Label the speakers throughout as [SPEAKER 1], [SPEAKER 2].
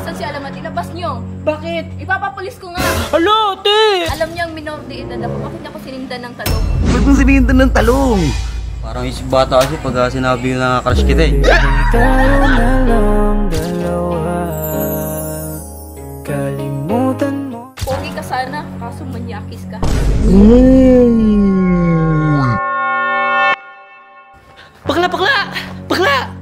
[SPEAKER 1] Asan si Alamat? Ilabas niyo.
[SPEAKER 2] Bakit?
[SPEAKER 1] Ipapapulis ko nga.
[SPEAKER 2] Alo, te!
[SPEAKER 1] Alam niyang minor de edad ako. Bakit niya ako sinindan ng talong?
[SPEAKER 3] Ba't mo sinindan ng talong?
[SPEAKER 4] Parang isip bata kasi pag sinabi na crush kita eh.
[SPEAKER 5] Tayo na lang dalawa, kalimutan mo.
[SPEAKER 1] Pogi ka sana, kaso manyakis ka.
[SPEAKER 2] Bakla! Bakla!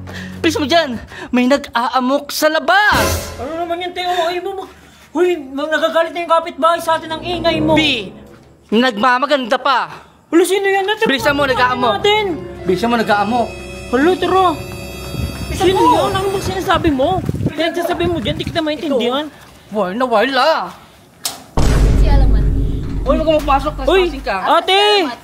[SPEAKER 2] Please mo dyan! May nag-aamok sa labas!
[SPEAKER 6] Ano naman yan, Teo? Ay mo, huy, nagagalit na yung kapitbahay sa atin ang ingay mo.
[SPEAKER 2] B! Nagmamaganda pa!
[SPEAKER 6] Hala, sino yan?
[SPEAKER 2] Bilisan mo, nag-aamok! Bilisan mo, nag-aamok!
[SPEAKER 6] Hala, tara! Sino yan? Ano bang sinasabi mo? Pinagsasabi mo dyan, di kita maintindihan.
[SPEAKER 2] Wala!
[SPEAKER 1] Si Alamat.
[SPEAKER 2] Uy, huwag ka magpasok, trespassing ka!
[SPEAKER 1] Asan
[SPEAKER 6] Ate!
[SPEAKER 1] si Alamat?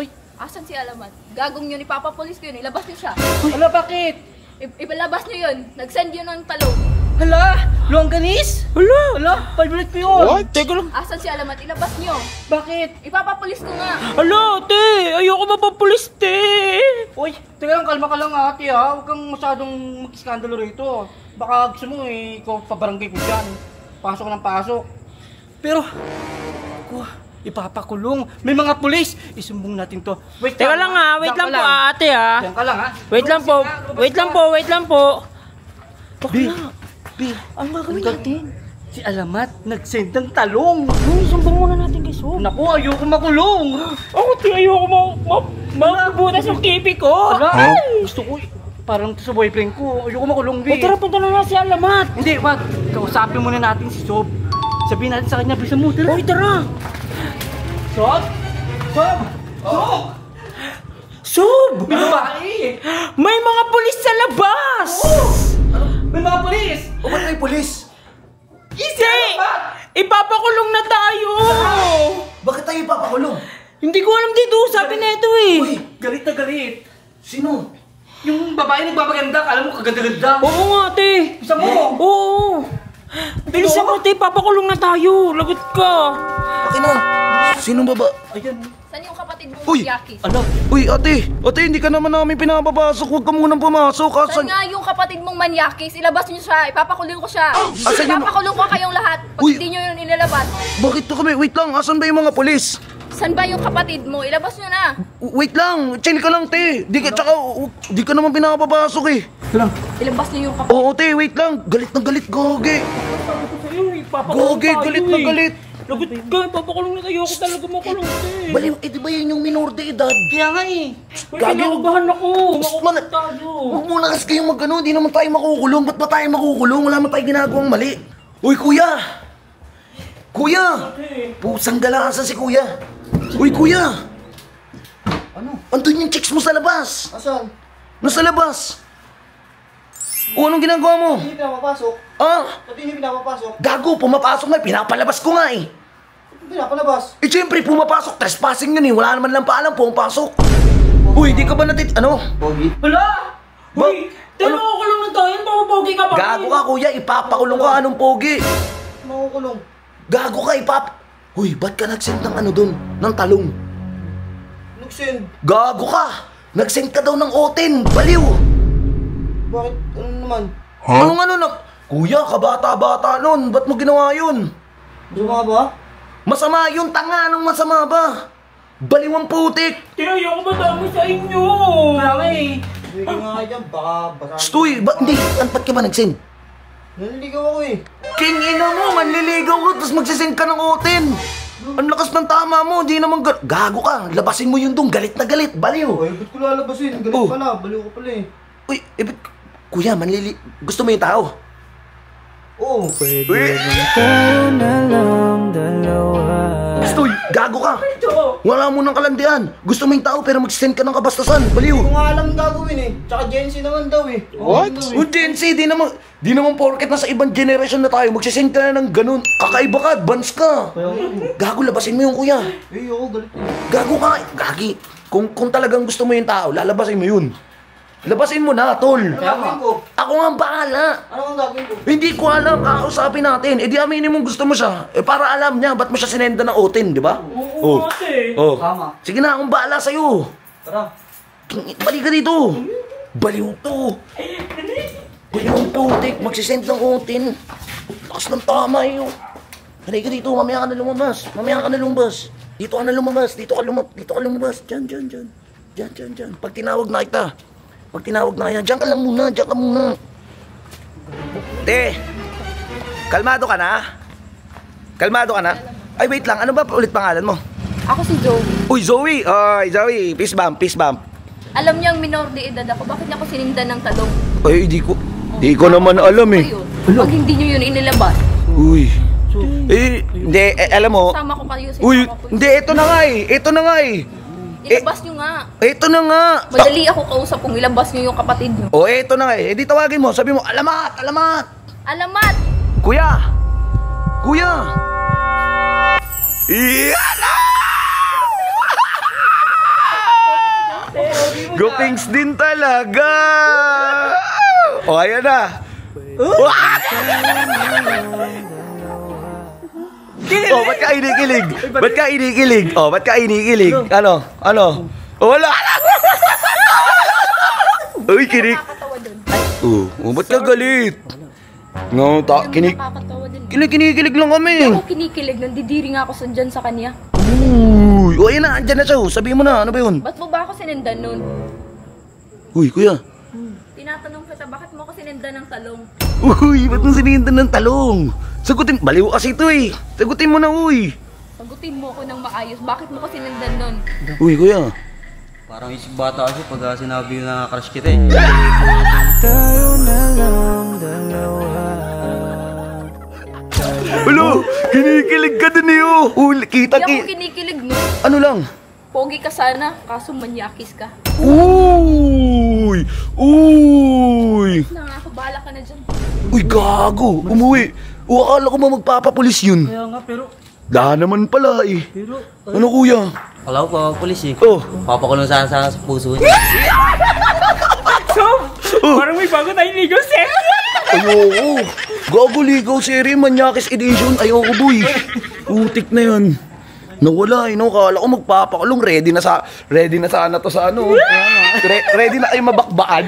[SPEAKER 1] Uy, asan si Alamat? Gagong yun, ipapapulis ko yun. Ilabas niyo siya.
[SPEAKER 2] Hala, bakit?
[SPEAKER 1] Ibalabas niyo yun. Nag-send yun ng talong.
[SPEAKER 2] Hala! Longganis? Hala! Palbalik ko yun!
[SPEAKER 6] What? Teka lang.
[SPEAKER 1] Asan si Alamat? Ilabas niyo.
[SPEAKER 2] Bakit?
[SPEAKER 1] Ipapapulis ko nga.
[SPEAKER 6] Hala, te! Ayoko mapapulis, te!
[SPEAKER 2] Uy, teka lang, kalma ka lang ate ha. Huwag kang masyadong mag-iskandalo rito. Baka gusto mo ikaw pabarangay ko dyan. Pasok ng pasok. Pero, ipapakulong. May mga pulis. Isumbong natin to. Wait
[SPEAKER 6] Teka lang ha, wait lang po ate ha.
[SPEAKER 2] Diyan ka lang ha.
[SPEAKER 6] Wait lang po.
[SPEAKER 2] B,
[SPEAKER 6] Ang gagawin natin?
[SPEAKER 2] si Alamat nag-send ng talong.
[SPEAKER 6] Uy, sumbong muna natin kay Sob.
[SPEAKER 2] Naku, ayoko makulong.
[SPEAKER 6] Ako, te, ayoko mabutas yung kipi ko.
[SPEAKER 2] Ala, gusto ko parang sa boyfriend ko. Ayoko makulong, B.
[SPEAKER 6] O tara, punta na nga si Alamat.
[SPEAKER 2] Hindi, wag. Kausapin muna natin si Sob. Sabihin natin sa kanya, bisa mo. Tara.
[SPEAKER 6] Uy, tara.
[SPEAKER 2] Sob!
[SPEAKER 6] Sob!
[SPEAKER 2] May babae!
[SPEAKER 6] May mga pulis sa labas!
[SPEAKER 2] Ano? May mga polis!
[SPEAKER 3] O ba't may pulis?
[SPEAKER 6] Hindi! Ipapakulong na tayo!
[SPEAKER 3] Bakit tayo ipapakulong?
[SPEAKER 6] Hindi ko alam dito, sabi na ito eh.
[SPEAKER 3] Uy,
[SPEAKER 2] Galit na galit.
[SPEAKER 3] sino?
[SPEAKER 2] Yung babae nagpapaganda, alam mo kaganda-ganda.
[SPEAKER 6] Oo nga, te.
[SPEAKER 2] Isa mo!
[SPEAKER 6] Oo. Bilisan mo, te. Papakulong na tayo. Lagot ka.
[SPEAKER 3] Akin na. Sinong baba?
[SPEAKER 2] Ayan.
[SPEAKER 1] Saan yung kapatid mo?
[SPEAKER 3] Uy!
[SPEAKER 1] Yakis?
[SPEAKER 2] Ano?
[SPEAKER 3] Uy, ate, hindi ka naman namin pinapapasok. Huwag ka munang pumasok.
[SPEAKER 1] Saan nga yung kapatid mong manyakis? Ilabas niyo siya. Ipapakulong ko siya.
[SPEAKER 3] Asan yung-
[SPEAKER 1] Ipapakulong ko kayong lahat. Pag
[SPEAKER 3] Uy!
[SPEAKER 1] hindi niyo yun ilalabas.
[SPEAKER 3] Bakit to kami? Wait lang, asan ba yung mga polis?
[SPEAKER 1] Saan ba yung kapatid mo? Ilabas niyo na.
[SPEAKER 3] Wait lang, chill ka lang, te. Di ka naman pinapapasok eh.
[SPEAKER 1] Ilabas niyo yung kapatid.
[SPEAKER 3] Oo, te, wait lang. Galit na galit, goge.
[SPEAKER 6] Sabi ko sa'yo, ipapakulong
[SPEAKER 3] Goge,
[SPEAKER 6] tayo
[SPEAKER 3] galit na
[SPEAKER 6] eh.
[SPEAKER 3] galit.
[SPEAKER 6] Lagot ka, papakulong na tayo. Ako talaga makulong, te.
[SPEAKER 3] Baliw, di ba yun yung minor de edad?
[SPEAKER 2] Kaya nga eh.
[SPEAKER 6] Uy, kinakabahan ako.
[SPEAKER 3] Gusto
[SPEAKER 6] Makukulong tayo.
[SPEAKER 3] Huwag muna kasi kayong magano, di naman tayo makukulong. Ba't ba tayo makukulong? Wala naman tayo ginagawang mali. Uy, kuya! Kuya! Pusang galasa si kuya. Uy, kuya! Ano? Andun yung chicks mo sa labas.
[SPEAKER 4] Asan?
[SPEAKER 3] Nasa labas. O, anong ginagawa mo?
[SPEAKER 4] Hindi pinapapasok.
[SPEAKER 3] Ah?
[SPEAKER 4] Pati hindi pinapapasok.
[SPEAKER 3] Gago, pumapasok na. Pinapalabas ko nga eh.
[SPEAKER 4] Pinapalabas.
[SPEAKER 3] Eh, siyempre, pumapasok. Trespassing yun eh. Wala naman lang paalam, pumapasok. Uy, di ka ba ano?
[SPEAKER 4] Pogi.
[SPEAKER 6] Hala! Uy, te, makukulong na tayo. Papapogi ka pa.
[SPEAKER 3] Gago ka, kuya. Ipapakulong ka. Anong pogi?
[SPEAKER 4] Makukulong.
[SPEAKER 3] Gago ka, Uy, ba't ka nag-send ng ano dun? Ng talong?
[SPEAKER 4] Nag-send.
[SPEAKER 3] Gago ka! Nag-send ka daw ng oten. Baliw!
[SPEAKER 4] Bakit? Ano naman?
[SPEAKER 3] Anong ano na? Kuya, kabata-bata nun. Ba't mo ginawa yun?
[SPEAKER 4] Masama ka ba?
[SPEAKER 3] Masama yun, tanga. Anong masama ba? Baliw ang putik.
[SPEAKER 6] Te, ayoko madami sa inyo.
[SPEAKER 2] Kaya nga eh.
[SPEAKER 4] Hindi ka nga dyan. Baka basahin.
[SPEAKER 3] Stoy, hindi. Ba't ka ba nag-send?
[SPEAKER 4] Naliligaw ako eh.
[SPEAKER 3] King ina mo, manliligaw ka, tapos magsisend ka ng oten. Ang lakas ng tama mo, di naman gago ka. Labasin mo yun dong, galit na galit, baliw.
[SPEAKER 4] Ay, ba't ko lalabasin? Galit
[SPEAKER 3] Oh.
[SPEAKER 4] pala. Baliw ka pala eh.
[SPEAKER 3] Uy, kuya, gusto mo yung tao?
[SPEAKER 4] Oo.
[SPEAKER 3] Uy,
[SPEAKER 5] Tayo na lang dalawa,
[SPEAKER 3] Stoy, gago ka. Wala mo ng kalandian. Gusto mo yung tao pero magsisend ka ng kabastasan, baliw.
[SPEAKER 4] Hindi ko nga alam gagawin eh. Tsaka Gen Z naman daw eh.
[SPEAKER 3] What? O Gen Z, di naman porket nasa ibang generation na tayo, magsisend ka na ng ganun. Kakaiba ka, advance ka. Gago, labasin mo yung kuya.
[SPEAKER 4] Eh, ako galit eh.
[SPEAKER 3] Gago ka, gagi. Kung talagang gusto mo yung tao, lalabasin mo yun. Labasin mo na, tol.
[SPEAKER 4] Ano gagawin ko?
[SPEAKER 3] Ako nga ang bahala.
[SPEAKER 4] Ano ang gagawin ko?
[SPEAKER 3] Hindi ko alam, kakausapin natin. Eh di aminin mong gusto mo siya. Eh para alam niya, ba't mo siya sinenda ng oten, di ba?
[SPEAKER 6] Oo, ate.
[SPEAKER 3] Oh.
[SPEAKER 2] Tama.
[SPEAKER 3] Sige na, akong bahala sa'yo.
[SPEAKER 4] Tara.
[SPEAKER 3] Balik ka dito. Baliw to. Baliw to, tek. Magsisend ng oten. lakas ng tama eh. Halika dito, mamaya ka na lumabas. Mamaya ka na lumabas. Dito ka na lumabas. Dito ka lumabas. Diyan. Pag tinawag na kita. Diyan ka lang muna. Te, kalmado ka na? Ay, wait lang. Ano ba ulit pangalan mo?
[SPEAKER 1] Ako si Joey.
[SPEAKER 3] Uy, Zoe. Zoe. Peace bump.
[SPEAKER 1] Alam niyo ang minor de edad ako, bakit niya ako sinindan ng talong?
[SPEAKER 3] Ay, di ko naman alam eh.
[SPEAKER 1] Pag hindi niyo yun inilabas,
[SPEAKER 3] Uy. Hindi, alam mo.
[SPEAKER 1] sama ko kayo sa
[SPEAKER 3] Uy,
[SPEAKER 1] papa police.
[SPEAKER 3] hindi, ito na nga eh.
[SPEAKER 1] Ilabas niyo nga.
[SPEAKER 3] Ito na nga.
[SPEAKER 1] Madali ako kausap kung ilabas niyo yung kapatid niyo.
[SPEAKER 3] Ito na nga eh. Di tawagin mo. Sabi mo, alamat.
[SPEAKER 1] Alamat!
[SPEAKER 3] Kuya. Iyan na! Gopings din talaga. Ayan na. Ba't ka inikilig? Ba't ka inikilig? Ano? Wala. Uy, kinig.
[SPEAKER 1] Nakakatawa dun.
[SPEAKER 3] Ba't ka galit? No,
[SPEAKER 1] Nakakatawa dun.
[SPEAKER 3] kinikilig lang kami.
[SPEAKER 1] Ako kinikilig, nandidiri nga ako dyan sa kanya.
[SPEAKER 3] Uy, ayan na, andyan na siya. Sabihin mo na, ano ba yun?
[SPEAKER 1] Ba't mo ba ako sinindan nun?
[SPEAKER 3] Uy, kuya.
[SPEAKER 1] Tinatanong kita, bakit mo ako sinindan ng talong?
[SPEAKER 3] Uy, ba't mo sinindan ng talong? Sagutin, baliw kasi ito eh. Sagutin mo na, uy.
[SPEAKER 1] Sagutin mo ako ng maayos, bakit mo ko sinindan nun?
[SPEAKER 3] Uy, kuya.
[SPEAKER 4] Parang isip bata kasi pag sinabi yung crush kita eh.
[SPEAKER 5] Tayo na lang dalawa.
[SPEAKER 3] Ulo, kinikilig ka din eh, oh.
[SPEAKER 1] Hindi ako kinikilig nun.
[SPEAKER 3] Ano lang?
[SPEAKER 1] Pogi ka sana, kaso manyakis ka.
[SPEAKER 3] Uy!
[SPEAKER 1] Nakakabala ka na dyan.
[SPEAKER 3] Uy, gago. Umuwi. Akala ko ba magpapapulis yun?
[SPEAKER 6] Kaya nga, pero...
[SPEAKER 3] Dahan naman pala eh. Ano kuya?
[SPEAKER 4] Kala ko pa polis eh.
[SPEAKER 3] Oh.
[SPEAKER 4] Papakulong sana sa puso niya.
[SPEAKER 6] So, parang may bago tayong legal set.
[SPEAKER 3] Ayoko. Gago ligaw series, Manyakis edition. Ayoko boy. Utik na yun. Nawala eh, no? Kala ko magpapakulong. Ready na sana to sa ano. Ready na kayo mabakbaan.